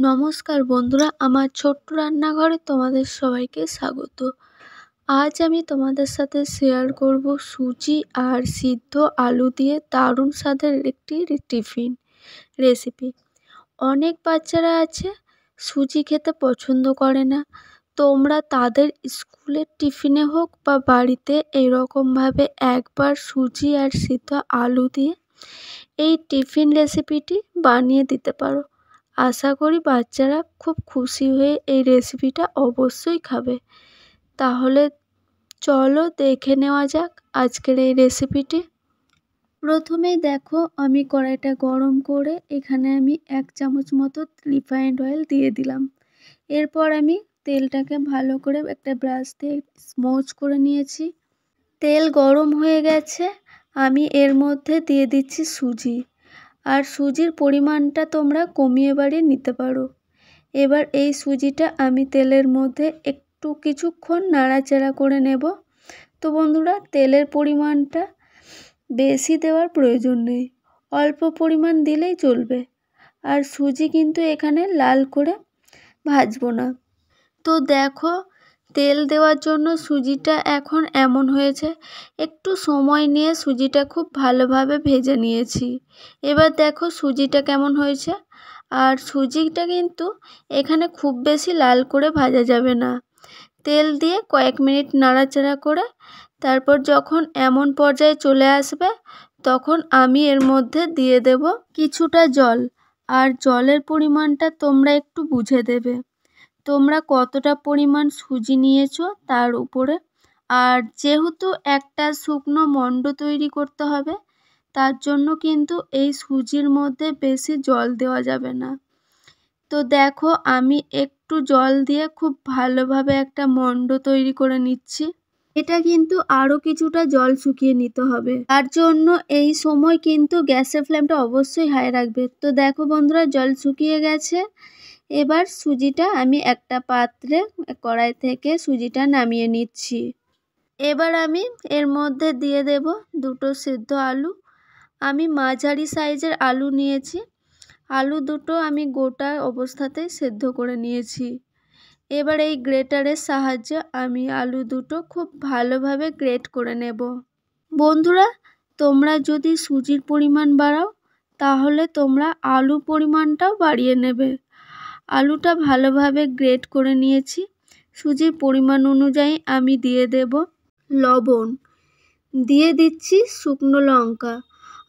নমস্কার বন্ধুরা, আমার ছোট্ট রান্নাঘরে তোমাদের সবাইকে স্বাগত। আজ আমি তোমাদের সাথে শেয়ার করব সুজি আর সিদ্ধ আলু দিয়ে দারুণ স্বাদের একটি টিফিন রেসিপি। অনেক বাচ্চারা আছে সুজি খেতে পছন্দ করে না। তোমরা তাদের স্কুলের টিফিনে হোক বা বাড়িতে এরকমভাবে একবার সুজি আর সিদ্ধ আলু দিয়ে এই টিফিন রেসিপিটি বানিয়ে দিতে পারো। আশা করি বাচ্চারা খুব খুশি হয়ে এই রেসিপিটা অবশ্যই খাবে। তাহলে চলো দেখে নেওয়া যাক আজকের এই রেসিপিটি। প্রথমেই দেখো, আমি কড়াইটা গরম করে এখানে আমি 1 চামচ মতো রিফাইন্ড অয়েল দিয়ে দিলাম। এরপর আমি তেলটাকে ভালো করে একটা ব্রাশ দিয়ে স্মোচ করে নিয়েছি। তেল গরম হয়ে গেছে, আমি এর মধ্যে দিয়ে দিচ্ছি সুজি। আর সুজির পরিমাণটা তোমরা কমিয়ে বাড়িয়ে নিতে পারো। এবার এই সুজিটা আমি তেলের মধ্যে একটু কিছুক্ষণ নাড়াচাড়া করে নেব। তো বন্ধুরা, তেলের পরিমাণটা বেশি দেওয়ার প্রয়োজন নেই, অল্প পরিমাণ দিলেই চলবে। আর সুজি কিন্তু এখানে লাল করে ভাজবো না। তো দেখো, তেল দেওয়ার জন্য সুজিটা এখন এমন হয়েছে। একটু সময় নিয়ে সুজিটা খুব ভালোভাবে ভেজে নিয়েছি। এবার দেখো সুজিটা কেমন হয়েছে। আর সুজিটা কিন্তু এখানে খুব বেশি লাল করে ভাজা যাবে না। তেল দিয়ে কয়েক মিনিট নাড়াচাড়া করে তারপর যখন এমন পর্যায়ে চলে আসবে, তখন আমি এর মধ্যে দিয়ে দেব কিছুটা জল। আর জলের পরিমাণটা তোমরা একটু বুঝে দেবে, তোমরা কতটা পরিমাণ সুজি নিয়েছো তার উপরে। আর যেহেতু একটা শুকনো মণ্ড তৈরি করতে হবে, তার জন্য কিন্তু এই সুজির মধ্যে বেশি জল দেওয়া যাবে না। তো দেখো, আমি একটু জল দিয়ে খুব ভালোভাবে একটা মণ্ড তৈরি করে নিচ্ছি। এটা কিন্তু আরও কিছুটা জল শুকিয়ে নিতে হবে, তার জন্য এই সময় কিন্তু গ্যাসের ফ্লেমটা অবশ্যই হাই রাখবে। তো দেখো বন্ধুরা, জল শুকিয়ে গেছে। এবার সুজিটা আমি একটা পাত্রে কড়াই থেকে সুজিটা নামিয়ে নিচ্ছি। এবার আমি এর মধ্যে দিয়ে দেব দুটো সিদ্ধ আলু। আমি মাঝারি সাইজের আলু নিয়েছি। আলু দুটো আমি গোটা অবস্থাতেই সেদ্ধ করে নিয়েছি। এবার এই গ্রেটারের সাহায্যে আমি আলু দুটো খুব ভালোভাবে গ্রেট করে নেব। বন্ধুরা, তোমরা যদি সুজির পরিমাণ বাড়াও, তাহলে তোমরা আলু পরিমাণটাও বাড়িয়ে নেবে। আলুটা ভালোভাবে গ্রেট করে নিয়েছি। সুজির পরিমাণ অনুযায়ী আমি দিয়ে দেব লবণ, দিয়ে দিচ্ছি শুকনো লঙ্কা।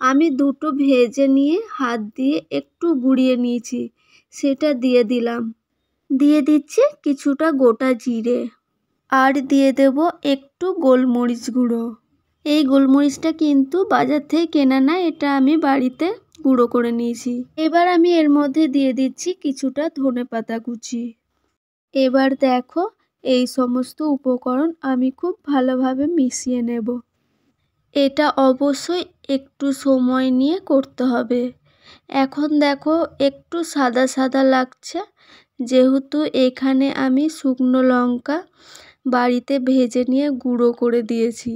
আমি দুটো ভেজে নিয়ে হাত দিয়ে একটু গুঁড়িয়ে নিয়েছি, সেটা দিয়ে দিলাম। দিয়ে দিচ্ছি কিছুটা গোটা জিরে, আর দিয়ে দেব একটু গোলমরিচ গুঁড়ো। এই গোলমরিচটা কিন্তু বাজার থেকে কেনা না, এটা আমি বাড়িতে গুঁড়ো করে নিয়েছি। এবার আমি এর মধ্যে দিয়ে দিচ্ছি কিছুটা ধনেপাতা কুচি। এবার দেখো, এই সমস্ত উপকরণ আমি খুব ভালোভাবে মিশিয়ে নেব। এটা অবশ্যই একটু সময় নিয়ে করতে হবে। এখন দেখো, একটু সাদা সাদা লাগছে, যেহেতু এখানে আমি শুকনো লঙ্কা বাড়িতে ভেজে নিয়ে গুঁড়ো করে দিয়েছি,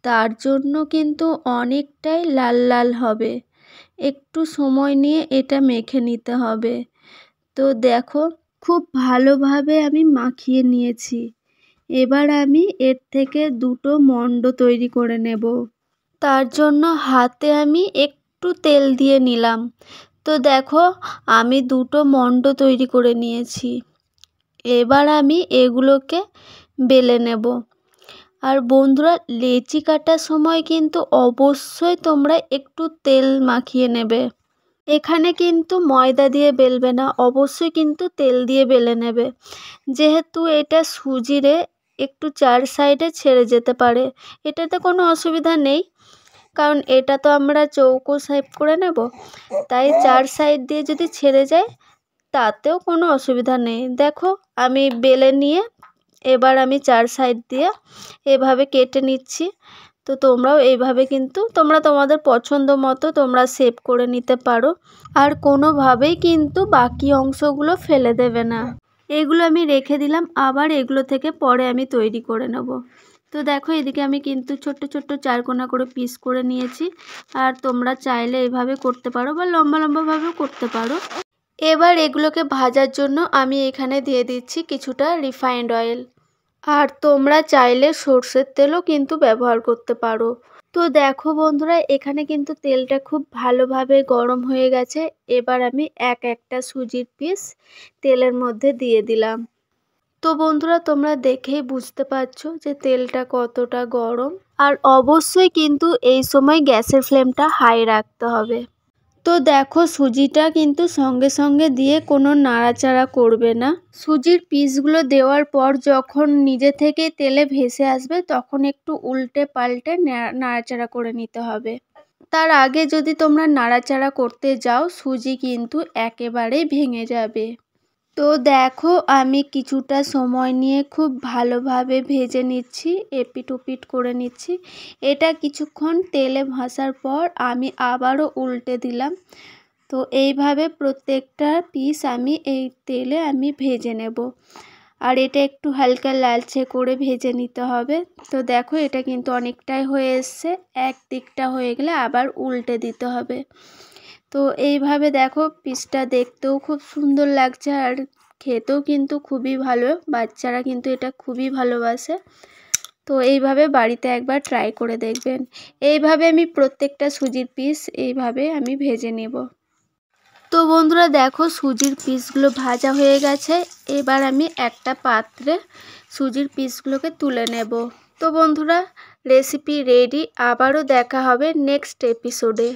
তার জন্য কিন্তু অনেকটাই লাল লাল হবে। একটু সময় নিয়ে এটা মেখে নিতে হবে। তো দেখো, খুব ভালোভাবে আমি মাখিয়ে নিয়েছি। এবার আমি এর থেকে দুটো মণ্ড তৈরি করে নেব। তার জন্য হাতে আমি একটু তেল দিয়ে নিলাম। তো দেখো, আমি দুটো মণ্ড তৈরি করে নিয়েছি। এবার আমি এগুলোকে বেলে নেব। আর বন্ধুরা, লেচি কাটার সময় কিন্তু অবশ্যই তোমরা একটু তেল মাখিয়ে নেবে। এখানে কিন্তু ময়দা দিয়ে বেলবে না, অবশ্যই কিন্তু তেল দিয়ে বেলে নেবে। যেহেতু এটা সুজিরে একটু চার সাইডে ছেড়ে যেতে পারে, এটাতে কোনো অসুবিধা নেই, কারণ এটা তো আমরা চৌকো শেপ করে নেব। তাই চার সাইড দিয়ে যদি ছেড়ে যায় তাতেও কোনো অসুবিধা নেই। দেখো, আমি বেলে নিয়ে এবার আমি চার সাইড দিয়ে এভাবে কেটে নিচ্ছি। তো তোমরাও এইভাবে কিন্তু তোমরা তোমাদের পছন্দ মতো তোমরা শেপ করে নিতে পারো। আর কোনোভাবেই কিন্তু বাকি অংশগুলো ফেলে দেবে না। এগুলো আমি রেখে দিলাম, আবার এগুলো থেকে পরে আমি তৈরি করে নেব। তো দেখো, এদিকে আমি কিন্তু ছোট্ট ছোট্ট চারকোনা করে পিস করে নিয়েছি। আর তোমরা চাইলে এইভাবে করতে পারো বা লম্বা লম্বাভাবেও করতে পারো। এবার এগুলোকে ভাজার জন্য আমি এখানে দিয়ে দিচ্ছি কিছুটা রিফাইন্ড অয়েল। আর তোমরা চাইলে সর্ষের তেলও কিন্তু ব্যবহার করতে পারো। তো দেখো বন্ধুরা, এখানে কিন্তু তেলটা খুব ভালোভাবে গরম হয়ে গেছে। এবার আমি একটা সুজির পিস তেলের মধ্যে দিয়ে দিলাম। তো বন্ধুরা, তোমরা দেখেই বুঝতে পারছো যে তেলটা কতটা গরম। আর অবশ্যই কিন্তু এই সময় গ্যাসের ফ্লেমটা হাই রাখতে হবে। তো দেখো, সুজিটা কিন্তু সঙ্গে সঙ্গে দিয়ে কোনো নাড়াচাড়া করবে না। সুজির পিসগুলো দেওয়ার পর যখন নিজে থেকে তেলে ভেসে আসবে তখন একটু উল্টে পাল্টে নাড়াচাড়া করে নিতে হবে। তার আগে যদি তোমরা নাড়াচাড়া করতে যাও সুজি কিন্তু একেবারেই ভেঙে যাবে। তো দেখো, আমি কিছুটা সময় নিয়ে খুব ভালোভাবে ভেজে নিচ্ছি, এপিট ওপিট করে নিচ্ছি। এটা কিছুক্ষণ তেলে ভাসার পর আমি আবারও উল্টে দিলাম। তো এইভাবে প্রত্যেকটা পিস আমি এই তেলে ভেজে নেব। আর এটা একটু হালকা লালচে করে ভেজে নিতে হবে। তো দেখো, এটা কিন্তু অনেকটাই হয়ে এসছে। এক দিকটা হয়ে গেলে আবার উল্টে দিতে হবে। তো এইভাবে দেখো, পিসটা দেখতেও খুব সুন্দর লাগছে আর খেতেও কিন্তু খুবই ভালো। বাচ্চারা কিন্তু এটা খুবই ভালোবাসে। তো এইভাবে বাড়িতে একবার ট্রাই করে দেখবেন। এইভাবে আমি প্রত্যেকটা সুজির পিস এইভাবে আমি ভেজে নেব। তো বন্ধুরা দেখো, সুজির পিসগুলো ভাজা হয়ে গেছে। এবার আমি একটা পাত্রে সুজির পিসগুলোকে তুলে নেব। তো বন্ধুরা, রেসিপি রেডি। আবারও দেখা হবে নেক্সট এপিসোডে।